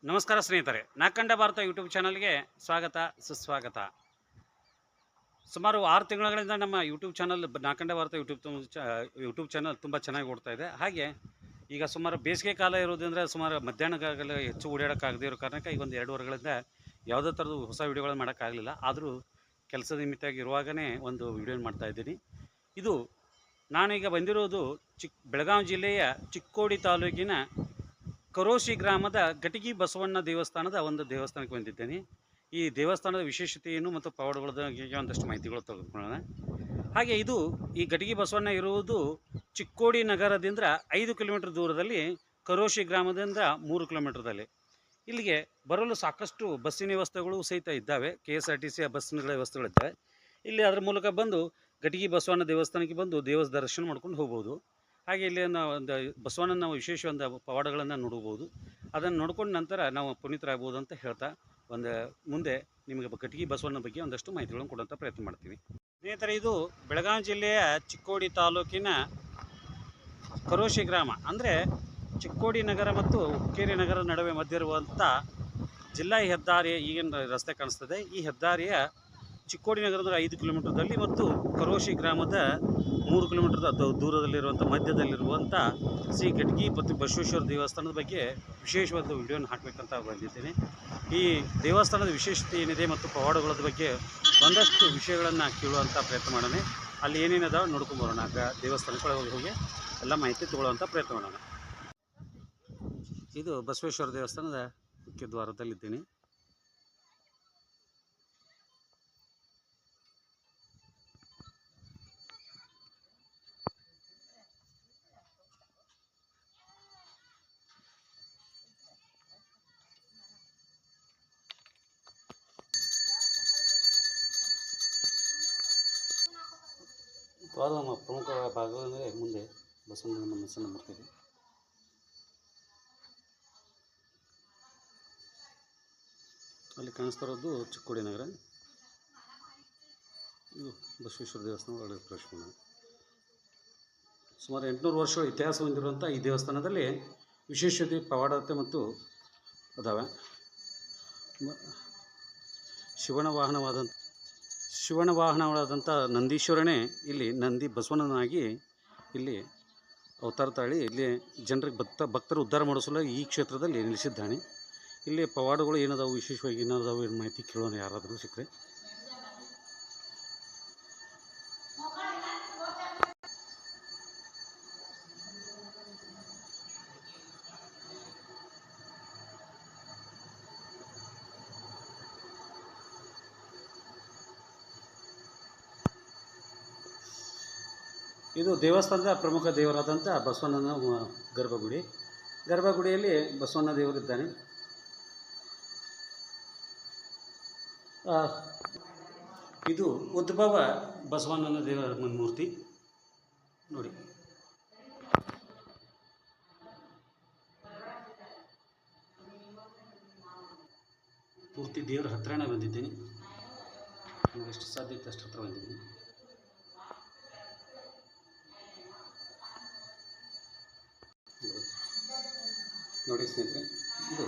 ನಮಸ್ಕಾರ ಸ್ನೇಹಿತರೆ, ನಾಕಂಡ ಭಾರತ ಯೂಟ್ಯೂಬ್ ಚಾನಲ್ಗೆ ಸ್ವಾಗತ ಸುಸ್ವಾಗತ. ಸುಮಾರು 6 ತಿಂಗಳಿಂದ ನಮ್ಮ ಯೂಟ್ಯೂಬ್ ಚಾನಲ್ ನಾಕಂಡ ಭಾರತ ಯೂಟ್ಯೂಬ್ ಚಾನಲ್ ತುಂಬ ಚೆನ್ನಾಗಿ ಓಡ್ತಾ ಇದೆ. ಹಾಗೆ ಈಗ ಸುಮಾರು ಬೇಸಿಗೆ ಕಾಲ ಇರೋದ್ರಿಂದ ಸುಮಾರು ಮಧ್ಯಾಹ್ನಕ್ಕಾಗಲ್ಲ ಹೆಚ್ಚು ಓಡಾಡೋಕ್ಕಾಗದೇ ಇರೋ ಕಾರಣಕ್ಕೆ ಈಗ ಒಂದು 2 ವಾರಗಳಿಂದ ಯಾವುದೇ ಥರದ ಹೊಸ ವೀಡಿಯೋಗಳನ್ನ ಮಾಡೋಕ್ಕಾಗಲಿಲ್ಲ. ಆದರೂ ಕೆಲಸದ ನಿಮಿತ್ತವಾಗಿ ಇರುವಾಗಲೇ ಒಂದು ವೀಡಿಯೋನ ಮಾಡ್ತಾಯಿದ್ದೀನಿ. ಇದು ನಾನೀಗ ಬಂದಿರೋದು ಬೆಳಗಾವಿ ಜಿಲ್ಲೆಯ ಚಿಕ್ಕೋಡಿ ತಾಲೂಕಿನ ಕರೋಶಿ ಗ್ರಾಮದ ಗಟಗಿ ಬಸವಣ್ಣ ದೇವಸ್ಥಾನದ ಒಂದು ದೇವಸ್ಥಾನಕ್ಕೆ ಬಂದಿದ್ದೇನೆ. ಈ ದೇವಸ್ಥಾನದ ವಿಶೇಷತೆ ಏನು ಮತ್ತು ಪವಾಡಗಳ ಬಗ್ಗೆ ಒಂದಷ್ಟು ಮಾಹಿತಿಗಳು ತೆಗೆದುಕೊಳ್ಳೋಣ. ಹಾಗೆ ಇದು ಈ ಗಟಗಿ ಬಸವಣ್ಣ ಇರುವುದು ಚಿಕ್ಕೋಡಿ ನಗರದಿಂದ 5 ಕಿಲೋಮೀಟರ್ ದೂರದಲ್ಲಿ, ಕರೋಶಿ ಗ್ರಾಮದಿಂದ 3 ಕಿಲೋಮೀಟರ್ದಲ್ಲಿ. ಇಲ್ಲಿಗೆ ಬರಲು ಸಾಕಷ್ಟು ಬಸ್ಸಿನ ವ್ಯವಸ್ಥೆಗಳು ಸಹಿತ ಇದ್ದಾವೆ. KSRTC ಬಸ್ಸಿನ ವ್ಯವಸ್ಥೆಗಳಿದ್ದಾವೆ. ಇಲ್ಲಿ ಅದರ ಮೂಲಕ ಬಂದು ಗಟಗಿ ಬಸವಣ್ಣ ದೇವಸ್ಥಾನಕ್ಕೆ ಬಂದು ದರ್ಶನ ಮಾಡ್ಕೊಂಡು ಹೋಗ್ಬೋದು. ಹಾಗೆ ಇಲ್ಲಿ ಒಂದು ಬಸವಣ್ಣನ ನಾವು ವಿಶೇಷ ಒಂದು ಪವಾಡಗಳನ್ನು ನೋಡಬಹುದು. ಅದನ್ನು ನೋಡ್ಕೊಂಡು ನಂತರ ನಾವು ಪುನೀತರಾಗ್ಬೋದು ಅಂತ ಹೇಳ್ತಾ ಮುಂದೆ ನಿಮಗೆ ಗಟಗಿ ಬಸವಣ್ಣನ ಬಗ್ಗೆ ಒಂದಷ್ಟು ಮಾಹಿತಿಗಳನ್ನು ಕೊಡುವಂಥ ಪ್ರಯತ್ನ ಮಾಡ್ತೀವಿ. ಸ್ನೇಹಿತರೆ, ಇದು ಬೆಳಗಾವಿ ಜಿಲ್ಲೆಯ ಚಿಕ್ಕೋಡಿ ತಾಲೂಕಿನ ಕರೋಶಿ ಗ್ರಾಮ, ಅಂದರೆ ಚಿಕ್ಕೋಡಿ ನಗರ ಮತ್ತು ಹುಕ್ಕೇರಿ ನಗರದ ನಡುವೆ ಮಧ್ಯ ಇರುವಂಥ ಜಿಲ್ಲಾ ಹೆದ್ದಾರಿಯ ಈಗಿನ ರಸ್ತೆ ಕಾಣಿಸ್ತದೆ. ಈ ಹೆದ್ದಾರಿಯ ಚಿಕ್ಕೋಡಿ ನಗರದ 5 ಕಿಲೋಮೀಟರ್ದಲ್ಲಿ ಮತ್ತು ಕರೋಶಿ ಗ್ರಾಮದ 3 ಕಿಲೋಮೀಟರ್ ದೂರದಲ್ಲಿರುವಂಥ ಮಧ್ಯದಲ್ಲಿರುವಂಥ ಶ್ರೀ ಗಟಗಿ ಮತ್ತು ಬಸವೇಶ್ವರ ದೇವಸ್ಥಾನದ ಬಗ್ಗೆ ವಿಶೇಷವಾದ ವಿಡಿಯೋನ ಹಾಕಬೇಕಂತ ಬಂದಿದ್ದೇನೆ. ಈ ದೇವಸ್ಥಾನದ ವಿಶೇಷತೆ ಏನಿದೆ ಮತ್ತು ಪವಾಡಗಳ ಬಗ್ಗೆ ಒಂದಷ್ಟು ವಿಷಯಗಳನ್ನು ಕೇಳುವಂಥ ಪ್ರಯತ್ನ ಮಾಡೋಣ. ಅಲ್ಲಿ ಏನೇನದಾವೆ ನೋಡ್ಕೊಂಬರೋಣ. ದೇವಸ್ಥಾನಕ್ಕೆ ಹೋಗಿ ಎಲ್ಲ ಮಾಹಿತಿ ತೊಗೊಳ್ಳುವಂಥ ಪ್ರಯತ್ನ ಮಾಡೋಣ. ಇದು ಬಸವೇಶ್ವರ ದೇವಸ್ಥಾನದ ಮುಖ್ಯ ದ್ವಾರದಲ್ಲಿದ್ದೀನಿ. ದ್ವಾರದ ಪ್ರಮುಖ ಭಾಗವೆಂದರೆ ಮುಂದೆ ಬಸವಣ್ಣನ ಮನಸ್ಸನ್ನು ಬರ್ತಿದೆ. ಅಲ್ಲಿ ಕಾಣಿಸ್ತಾ ಇರೋದು ಚಿಕ್ಕೋಡಿ ನಗರ. ಇದು ಬಸವೇಶ್ವರ ದೇವಸ್ಥಾನ ಒಳಗೆ ಪ್ರವೇಶ ಮಾಡೋಣ. ಸುಮಾರು 800 ವರ್ಷಗಳ ಇತಿಹಾಸ ಹೊಂದಿರುವಂಥ ಈ ದೇವಸ್ಥಾನದಲ್ಲಿ ವಿಶೇಷತೆ, ಪವಾಡತೆ ಮತ್ತು ಅದಾವೆ. ಶಿವನ ವಾಹನವಾದಂಥ ನಂದೀಶ್ವರನೇ ಇಲ್ಲಿ ನಂದಿ ಬಸವಣ್ಣನಾಗಿ ಇಲ್ಲಿ ಅವತಾರ ತಾಳಿ ಇಲ್ಲಿ ಜನರಿಗೆ ಭಕ್ತರು ಉದ್ಧಾರ ಮಾಡಿಸಲು ಈ ಕ್ಷೇತ್ರದಲ್ಲಿ ನಿಲ್ಲಿಸಿದ್ದಾನೆ. ಇಲ್ಲಿ ಪವಾಡಗಳು ಏನದಾವು, ವಿಶೇಷವಾಗಿ ಏನಾದಾವು, ಏನು ಮಾಹಿತಿ ಕೇಳೋಣ ಯಾರಾದರೂ ಸಿಕ್ಕರೆ. ಇದು ದೇವಸ್ಥಾನದ ಪ್ರಮುಖ ದೇವರಾದಂಥ ಬಸವಣ್ಣನ ಗರ್ಭಗುಡಿಯಲ್ಲಿ ಬಸವಣ್ಣ ದೇವರಿದ್ದಾನೆ. ಇದು ಉದ್ಭವ ಬಸವಣ್ಣನ ದೇವರ ಮೂರ್ತಿ ನೋಡಿ. ಪೂರ್ತಿ ದೇವರ ಹತ್ರನೇ ಬಂದಿದ್ದೀನಿ. ಎಷ್ಟು ಸಾಧ್ಯತೆ ಅಷ್ಟು ಹತ್ರ ಬಂದಿದ್ದೀನಿ. ನೋಡಿ ಸ್ನೇಹಿತರೆ, ಇದು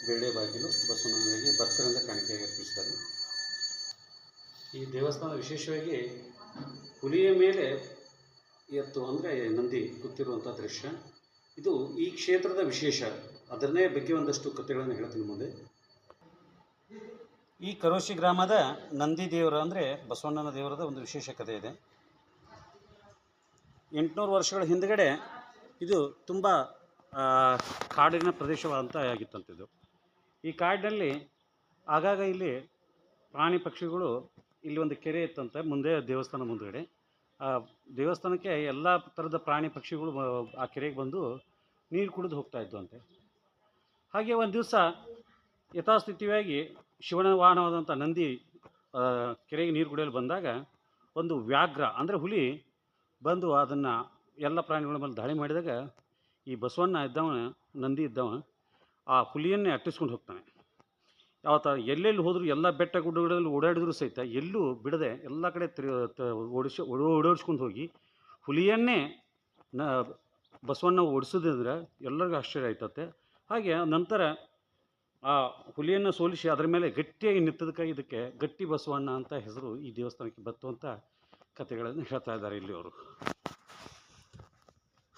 ಬೆಳ್ಳೆ ಬಾಗಿಲು ಬಸವಣ್ಣನಿಗೆ ಭಕ್ತರಿಂದ ಕಾಣಿಕೆಯಾಗಿ ಅರ್ಪಿಸ್ತಾರೆ. ಈ ದೇವಸ್ಥಾನ ವಿಶೇಷವಾಗಿ ಹುಲಿಯ ಮೇಲೆ ಎತ್ತು ಅಂದರೆ ನಂದಿ ಕೂತಿರುವಂಥ ದೃಶ್ಯ. ಇದು ಈ ಕ್ಷೇತ್ರದ ವಿಶೇಷ. ಅದನ್ನೇ ಬಗ್ಗೆ ಒಂದಷ್ಟು ಕಥೆಗಳನ್ನು ಹೇಳ್ತೀನಿ ಮುಂದೆ. ಈ ಕರೋಶಿ ಗ್ರಾಮದ ನಂದಿ ದೇವರ ಅಂದರೆ ಬಸವಣ್ಣನ ದೇವರದ ಒಂದು ವಿಶೇಷ ಕಥೆ ಇದೆ. 800 ವರ್ಷಗಳ ಹಿಂದುಗಡೆ ಇದು ತುಂಬ ಕಾಡಿನ ಪ್ರದೇಶವಾದಂಥ ಆಗಿತ್ತಂತಿದ್ದು. ಈ ಕಾಡಿನಲ್ಲಿ ಆಗಾಗ ಇಲ್ಲಿ ಪ್ರಾಣಿ ಪಕ್ಷಿಗಳು, ಇಲ್ಲಿ ಒಂದು ಕೆರೆ ಇತ್ತಂತೆ ಮುಂದೆ ದೇವಸ್ಥಾನ ಮುಂದುಗಡೆ. ಆ ದೇವಸ್ಥಾನಕ್ಕೆ ಎಲ್ಲ ಥರದ ಪ್ರಾಣಿ ಪಕ್ಷಿಗಳು ಆ ಕೆರೆಗೆ ಬಂದು ನೀರು ಕುಡಿದು ಹೋಗ್ತಾ ಇದ್ದು ಅಂತೆ. ಹಾಗೆ ಒಂದು ದಿವಸ ಯಥಾಸ್ಥಿತಿಯಾಗಿ ಶಿವನ ವಾಹನವಾದಂಥ ನಂದಿ ಕೆರೆಗೆ ನೀರು ಕುಡಿಯಲು ಬಂದಾಗ ಒಂದು ವ್ಯಾಘ್ರ ಅಂದರೆ ಹುಲಿ ಬಂದು ಅದನ್ನು ಎಲ್ಲ ಪ್ರಾಣಿಗಳ ಮೇಲೆ ದಾಳಿ ಮಾಡಿದಾಗ ಈ ಬಸವಣ್ಣ ನಂದಿ ಇದ್ದವ ಆ ಹುಲಿಯನ್ನೇ ಅಟ್ಟಿಸ್ಕೊಂಡು ಹೋಗ್ತಾನೆ. ಯಾವತ್ತ ಎಲ್ಲೆಲ್ಲಿ ಹೋದರೂ ಎಲ್ಲ ಬೆಟ್ಟ ಗುಡ್ಡಗಳಲ್ಲಿ ಓಡಾಡಿದ್ರು ಸಹಿತ ಎಲ್ಲೂ ಬಿಡದೆ ಎಲ್ಲ ಕಡೆ ಓಡಿಸ್ಕೊಂಡು ಹೋಗಿ ಹುಲಿಯನ್ನೇ ಬಸವಣ್ಣ ಓಡಿಸೋದಂದ್ರೆ ಎಲ್ಲರಿಗೂ ಆಶ್ಚರ್ಯ ಆಯ್ತತೆ. ಹಾಗೆ ನಂತರ ಆ ಹುಲಿಯನ್ನು ಸೋಲಿಸಿ ಅದರ ಮೇಲೆ ಗಟ್ಟಿಯಾಗಿ ನಿಂತದಕ್ಕೆ ಇದಕ್ಕೆ ಗಟ್ಟಿ ಬಸವಣ್ಣ ಅಂತ ಹೆಸರು ಈ ದೇವಸ್ಥಾನಕ್ಕೆ ಬತ್ತು ಅಂತ ಕಥೆಗಳನ್ನು ಹೇಳ್ತಾ ಇದ್ದಾರೆ ಇಲ್ಲಿ ಅವರು.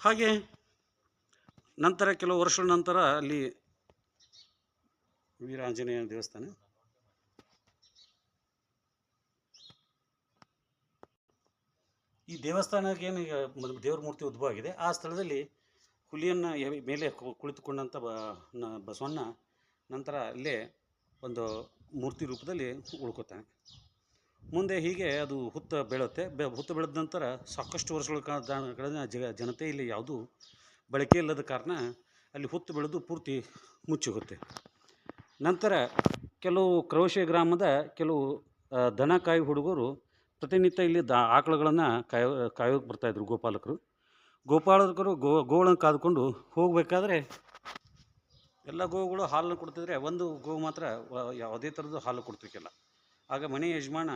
ಹಾಗೆ ನಂತರ ಕೆಲವು ವರ್ಷಗಳ ನಂತರ ಅಲ್ಲಿ ವೀರಾಂಜನೇಯ ದೇವಸ್ಥಾನ, ಈ ದೇವಸ್ಥಾನಕ್ಕೆ ಏನು ಈಗ ದೇವ್ರ ಮೂರ್ತಿ ಉದ್ಭವ ಆಗಿದೆ, ಆ ಸ್ಥಳದಲ್ಲಿ ಹುಲಿಯನ್ನು ಮೇಲೆ ಕುಳಿತುಕೊಂಡಂಥ ಬಸವಣ್ಣ ನಂತರ ಅಲ್ಲೇ ಒಂದು ಮೂರ್ತಿ ರೂಪದಲ್ಲಿ ಉಳ್ಕೋತಾನೆ. ಮುಂದೆ ಹೀಗೆ ಅದು ಹುತ್ತ ಬೆಳೆಯುತ್ತೆ. ಹುತ್ತ ಬೆಳೆದ ನಂತರ ಸಾಕಷ್ಟು ವರ್ಷಗಳ ಕಾಲ ಜನತೆ ಇಲ್ಲಿ ಯಾವುದೂ ಬಳಕೆ ಇಲ್ಲದ ಕಾರಣ ಅಲ್ಲಿ ಹುತ್ತು ಬೆಳೆದು ಪೂರ್ತಿ ಮುಚ್ಚೋಗುತ್ತೆ. ನಂತರ ಕೆಲವು ಕ್ರೌಶೆ ಗ್ರಾಮದ ಕೆಲವು ದನ ಕಾಯಿ ಹುಡುಗರು ಪ್ರತಿನಿತ್ಯ ಇಲ್ಲಿ ಆಕಳುಗಳನ್ನು ಕಾಯೋಕೆ ಬರ್ತಾಯಿದ್ರು. ಗೋಪಾಲಕರು ಗೋಗಳನ್ನು ಕಾದುಕೊಂಡು ಹೋಗಬೇಕಾದ್ರೆ ಎಲ್ಲ ಗೋವುಗಳು ಹಾಲನ್ನು ಕೊಡ್ತಿದ್ರೆ ಒಂದು ಗೋವು ಮಾತ್ರ ಯಾವುದೇ ಥರದ್ದು ಹಾಲು ಕೊಡ್ತಿರ್ಕಿಲ್ಲ. ಆಗ ಮನೆ ಯಜಮಾನ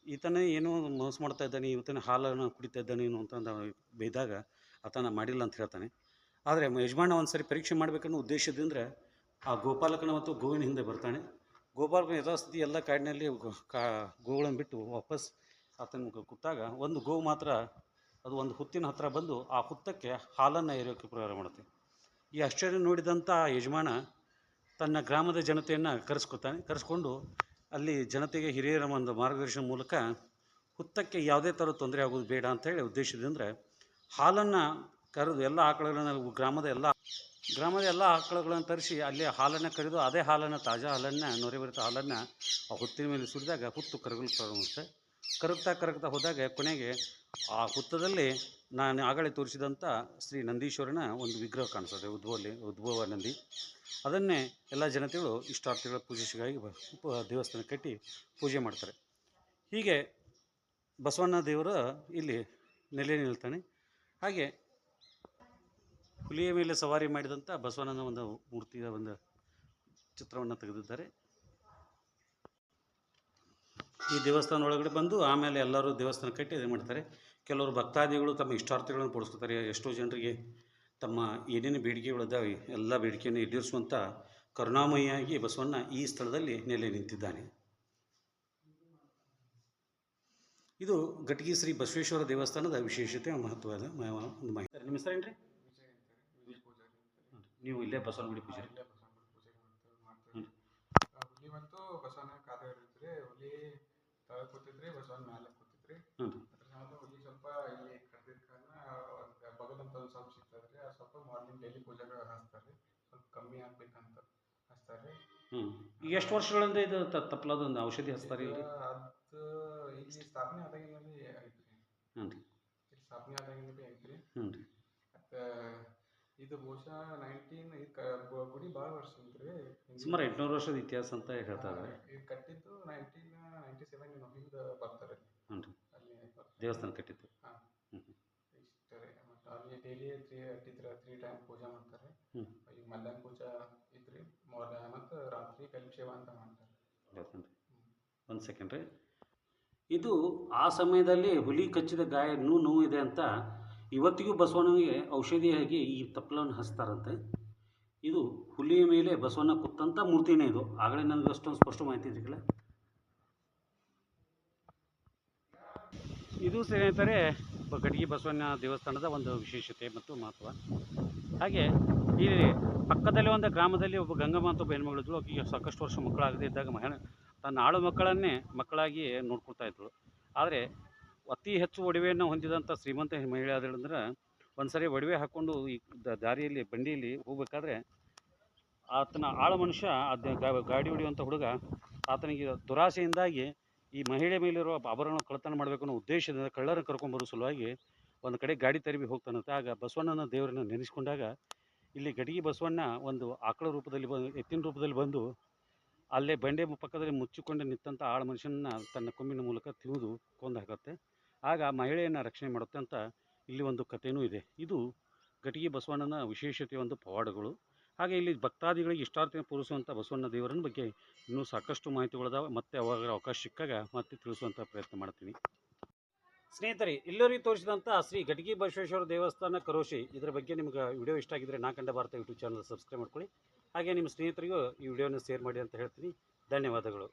ಈತನೇ ಏನೋ ಮೋಸ ಮಾಡ್ತಾ ಇದ್ದಾನೆ, ಇವತ್ತನೇ ಹಾಲನ್ನು ಕುಡಿತಾ ಇದ್ದಾನೆ ಅಂತಂದು ಬೈದಾಗ ಆತನ ಮಾಡಿಲ್ಲ ಅಂತ ಹೇಳ್ತಾನೆ. ಆದರೆ ಯಜಮಾನ ಒಂದು ಸರಿ ಪರೀಕ್ಷೆ ಮಾಡಬೇಕನ್ನೋ ಉದ್ದೇಶದಿಂದ ಆ ಗೋಪಾಲಕನ ಮತ್ತು ಗೋವಿನ ಹಿಂದೆ ಬರ್ತಾನೆ. ಗೋಪಾಲಕನ ಯಥಾಸ್ಥಿತಿ ಎಲ್ಲ ಕಾಡಿನಲ್ಲಿ ಗೋಗಳನ್ನು ಬಿಟ್ಟು ವಾಪಸ್ ಆತನ ಕೂತಾಗ ಒಂದು ಗೋವು ಮಾತ್ರ ಅದು ಒಂದು ಹುತ್ತಿನ ಹತ್ತಿರ ಬಂದು ಆ ಹುತ್ತಕ್ಕೆ ಹಾಲನ್ನು ಎರೆಯೋಕ್ಕೆ ಪ್ರಾರಂಭ ಮಾಡುತ್ತೆ. ಈ ಆಶ್ಚರ್ಯ ನೋಡಿದಂಥ ಯಜಮಾನ ತನ್ನ ಗ್ರಾಮದ ಜನತೆಯನ್ನು ಕರೆಸ್ಕೊಂಡು ಅಲ್ಲಿ ಜನತೆಗೆ ಹಿರಿಯರ ಒಂದು ಮಾರ್ಗದರ್ಶನ ಮೂಲಕ ಹುತ್ತಕ್ಕೆ ಯಾವುದೇ ಥರ ತೊಂದರೆ ಆಗೋದು ಬೇಡ ಅಂತೇಳಿ ಉದ್ದೇಶದಿಂದ ಹಾಲನ್ನು ಕರೆದು ಎಲ್ಲ ಆಕಳುಗಳನ್ನು ಗ್ರಾಮದ ಎಲ್ಲ ಆಕಳುಗಳನ್ನು ತರಿಸಿ ಅಲ್ಲಿ ಹಾಲನ್ನು ಕರೆದು ಅದೇ ಹಾಲನ್ನು ತಾಜಾ ಹಾಲನ್ನು ನೊರೆಬರಿತ ಹಾಲನ್ನು ಆ ಹುತ್ತಿನ ಮೇಲೆ ಸುರಿದಾಗ ಹುತ್ತು ಕರಗಲು ಪ್ರಾರಂಭಿಸುತ್ತೆ. ಕರಗ್ತಾ ಹೋದಾಗ ಕೊನೆಗೆ ಆ ಹುತ್ತದಲ್ಲಿ ನಾನು ಆಗಲೇ ತೋರಿಸಿದಂಥ ಶ್ರೀ ನಂದೀಶ್ವರನ ಒಂದು ವಿಗ್ರಹ ಕಾಣಿಸ್ತದೆ, ಉದ್ಭವ ನಂದಿ. ಅದನ್ನೇ ಎಲ್ಲ ಜನತೆಗಳು ಇಷ್ಟಾರ್ಥಿಗಳ ಪೂಜೆಗಾಗಿ ದೇವಸ್ಥಾನ ಕಟ್ಟಿ ಪೂಜೆ ಮಾಡ್ತಾರೆ. ಹೀಗೆ ಬಸವಣ್ಣ ದೇವರು ಇಲ್ಲಿ ನೆಲೆ ನಿಲ್ತಾನೆ. ಹಾಗೆ ಹುಲಿಯ ಮೇಲೆ ಸವಾರಿ ಮಾಡಿದಂಥ ಬಸವಣ್ಣನ ಒಂದು ಮೂರ್ತಿಯ ಒಂದು ಚಿತ್ರವನ್ನು ತೆಗೆದಿದ್ದಾರೆ. ಈ ದೇವಸ್ಥಾನ ಒಳಗಡೆ ಬಂದು ಆಮೇಲೆ ಎಲ್ಲರೂ ದೇವಸ್ಥಾನ ಕಟ್ಟಿ ಇದು ಮಾಡ್ತಾರೆ. ಕೆಲವರು ಭಕ್ತಾದಿಗಳು ತಮ್ಮ ಇಷ್ಟಾರ್ಥಿಗಳನ್ನು ಪಡಿಸ್ಕೊತಾರೆ. ಎಷ್ಟೋ ಜನರಿಗೆ ತಮ್ಮ ಏನೇನು ಬೇಡಿಕೆಗಳಿದ್ದಾವೆ ಎಲ್ಲ ಬೇಡಿಕೆಯನ್ನು ಈಡೇರಿಸುವಂಥ ಕರುಣಾಮಯಿಯಾಗಿ ಬಸವಣ್ಣ ಈ ಸ್ಥಳದಲ್ಲಿ ನೆಲೆ ನಿಂತಿದ್ದಾನೆ. ಇದು ಗಟ್ಗಿ ಶ್ರೀ ಬಸವೇಶ್ವರ ದೇವಸ್ಥಾನದ ವಿಶೇಷತೆ ಮಹತ್ವದ ಒಂದು ಮಾಹಿತಿ. ನಿಮ್ಮ ಹೆಸರು ಏನ್ರಿ? ನೀವು ಇಲ್ಲೇ ಬಸವನಗುಡಿ ಪೂಜೆ ಹುಲಿ ಮತ್ತು ಬಸವನ ಕಾದ ಇರ್ತಿದ್ರಿ. ಹುಲಿ ತಳ ಕೂತಿದ್ರಿ, ಬಸವನ ಮ್ಯಾಲೆ ಕೂತಿದ್ರಿ. ಅದ್ರ ಹುಲಿ ಸ್ವಲ್ಪ ಇಲ್ಲಿ ಕಡ್ದಿದ್ದ ಕಾರಣ ಬಗದಂತ ಒಂದು ಸ್ವಲ್ಪ ಸಿಗ್ತದ್ರಿ. ಅದು ಸ್ವಲ್ಪ ಮಾರ್ನಿಂಗ್ ಡೈಲಿ ಪೂಜೆಗೆ ಹಚ್ತಾರ್ರಿ. ಸ್ವಲ್ಪ ಕಮ್ಮಿ ಆಗ್ಬೇಕಂತ ಹಚ್ತಾರ್ರಿ. ಈಗ ಎಷ್ಟು ವರ್ಷಗಳಿಂದ ಇದು ತಪ್ಪಲದೊಂದು ಔಷಧಿ ಹಚ್ತಾರೆ? ಅದು ಇಲ್ಲಿ ಸ್ಥಾಪನೆ ಆದಾಗಿನಲ್ಲಿ ಐತ್ರಿ. ಇಲ್ಲಿ ಸ್ಥಾಪನೆ ಆದಾಗಿನಲ್ಲಿ ಐತ್ರಿ. ಇದು ಬಹುಶಃ ಗುಡಿ ಭಾಳ ವರ್ಷ ಐತ್ರಿ. ಸುಮಾರು 800 ವರ್ಷದ ಇತಿಹಾಸ ಅಂತ ಹೇಳ್ತಾರೆ. ಇದು ಕಟ್ಟಿದ್ದು 1997 ನವೆಂಬರ್ ಬರ್ತಾರೆ ಅಲ್ಲಿ ದೇವಸ್ಥಾನ ಕಟ್ಟಿದ್ದು. ಇಷ್ಟ ರೀ. ಮತ್ತು ಅಲ್ಲಿ ಡೈಲಿ 3 ಟೈಮ್ ಪೂಜೆ ಮಾಡ್ತಾರೆ. ಈಗ ಮಧ್ಯಾಹ್ನ ಪೂಜಾ ಇದ್ರಿ, ಮತ್ತು ರಾತ್ರಿ ಕಲ್ಪಸೇವ ಅಂತ ಮಾಡ್ತಾರೆ. ಒಂದು ಸೆಕೆಂಡ್ ರೀ. ಇದು ಆ ಸಮಯದಲ್ಲಿ ಹುಲಿ ಕಚ್ಚಿದ ಗಾಯ ನೋವು ಇದೆ ಅಂತ ಇವತ್ತಿಗೂ ಬಸವಣ್ಣನಿಗೆ ಔಷಧಿಯಾಗಿ ಈ ತಪ್ಪಲನ್ನು ಹಚ್ತಾರಂತೆ. ಇದು ಹುಲಿಯ ಮೇಲೆ ಬಸವಣ್ಣ ಕೂತಂಥ ಮೂರ್ತಿನೇ ಇದು. ಆಗಲೇ ನನಗೆ ಅಷ್ಟೊಂದು ಸ್ಪಷ್ಟ ಮಾಹಿತಿ ಇದ್ದಿಲ್ಲ. ಇದು ಸ್ನೇಹಿತರೆ ಗಟ್ಗಿ ಬಸವಣ್ಣ ದೇವಸ್ಥಾನದ ಒಂದು ವಿಶೇಷತೆ ಮತ್ತು ಮಹತ್ವ. ಹಾಗೆ ಇಲ್ಲಿ ಪಕ್ಕದಲ್ಲಿ ಒಂದು ಗ್ರಾಮದಲ್ಲಿ ಒಬ್ಬ ಗಂಗಮ್ಮ ಅಂತ ಒಬ್ಬ ಹೆಣ್ಮಗಳಿದ್ಳು. ಆಕೆಗೆ ಸಾಕಷ್ಟು ವರ್ಷ ಮಕ್ಕಳಾಗದೇ ಇದ್ದಾಗ ತನ್ನ ಆಳು ಮಕ್ಕಳನ್ನೇ ಮಕ್ಕಳಾಗಿ ನೋಡ್ಕೊಳ್ತಾ ಇದ್ಳು. ಆದರೆ ಅತಿ ಹೆಚ್ಚು ಒಡವೆಯನ್ನು ಹೊಂದಿದಂಥ ಶ್ರೀಮಂತ ಮಹಿಳೆ ಆದಳಂದ್ರೆ ಒಂದು ಸರಿ ಒಡವೆ ಹಾಕ್ಕೊಂಡು ಈ ದಾರಿಯಲ್ಲಿ ಬಂಡಿಯಲ್ಲಿ ಹೋಗ್ಬೇಕಾದ್ರೆ ಆತನ ಆಳ ಮನುಷ್ಯ ಗಾಡಿ ಹೊಡೆಯುವಂಥ ಹುಡುಗ ಆತನಿಗೆ ದುರಾಸೆಯಿಂದಾಗಿ ಈ ಮಹಿಳೆ ಮೇಲಿರುವ ಆಭರಣ ಕಳ್ಳತನ ಮಾಡಬೇಕು ಅನ್ನೋ ಉದ್ದೇಶದಿಂದ ಕಳ್ಳರನ್ನು ಕರ್ಕೊಂಡ್ಬರೋ ಸಲುವಾಗಿ ಒಂದು ಕಡೆ ಗಾಡಿ ತರಬಿ ಹೋಗ್ತಾನಂತೆ. ಆಗ ಬಸವಣ್ಣನ ದೇವರನ್ನು ನೆನೆಸ್ಕೊಂಡಾಗ ಇಲ್ಲಿ ಗಟ್ಗಿ ಬಸವಣ್ಣ ಒಂದು ಆಕಳ ರೂಪದಲ್ಲಿ ಎತ್ತಿನ ರೂಪದಲ್ಲಿ ಬಂದು ಅಲ್ಲೇ ಬಂಡೆ ಪಕ್ಕದಲ್ಲಿ ಮುಚ್ಚಿಕೊಂಡು ನಿಂತಂಥ ಆಳ ಮನುಷ್ಯನನ್ನು ತನ್ನ ಕೊಂಬಿನ ಮೂಲಕ ತಿವಿದು ಕೊಂದು ಹಾಕುತ್ತೆ. ಆಗ ಮಹಿಳೆಯನ್ನು ರಕ್ಷಣೆ ಮಾಡುತ್ತೆ ಅಂತ ಇಲ್ಲಿ ಒಂದು ಕಥೆಯೂ ಇದೆ. ಇದು ಗಟ್ಗಿ ಬಸವಣ್ಣನ ವಿಶೇಷತೆಯ ಒಂದು ಪವಾಡಗಳು. ಹಾಗೆ ಇಲ್ಲಿ ಭಕ್ತಾದಿಗಳಿಗೆ ಇಷ್ಟಾರ್ಥನೆ ಪೂರೈಸುವಂಥ ಬಸವಣ್ಣ ದೇವರನ್ನ ಬಗ್ಗೆ ಇನ್ನೂ ಸಾಕಷ್ಟು ಮಾಹಿತಿಗಳಿದಾವೆ. ಮತ್ತೆ ಅವಾಗ ಅವಕಾಶ ಸಿಕ್ಕಾಗ ಮತ್ತೆ ತಿಳಿಸುವಂಥ ಪ್ರಯತ್ನ ಮಾಡ್ತೀನಿ. ಸ್ನೇಹಿತರೆ, ಇಲ್ಲಿವರೆಗೆ ತೋರಿಸಿದಂಥ ಶ್ರೀ ಗಟಗಿ ಬಸವೇಶ್ವರ ದೇವಸ್ಥಾನ ಕರೋಶಿ ಇದರ ಬಗ್ಗೆ ನಿಮ್ಗೆ ವಿಡಿಯೋ ಇಷ್ಟ ಆಗಿದ್ದರೆ ನಾ ಕಂಡ ಭಾರತ ಯೂಟ್ಯೂಬ್ ಚಾನಲ್ ಸಬ್ಸ್ಕ್ರೈಬ್ ಮಾಡ್ಕೊಳ್ಳಿ. ಹಾಗೆ ನಿಮ್ಮ ಸ್ನೇಹಿತರಿಗೂ ಈ ವಿಡಿಯೋನ ಶೇರ್ ಮಾಡಿ ಅಂತ ಹೇಳ್ತೀನಿ. ಧನ್ಯವಾದಗಳು.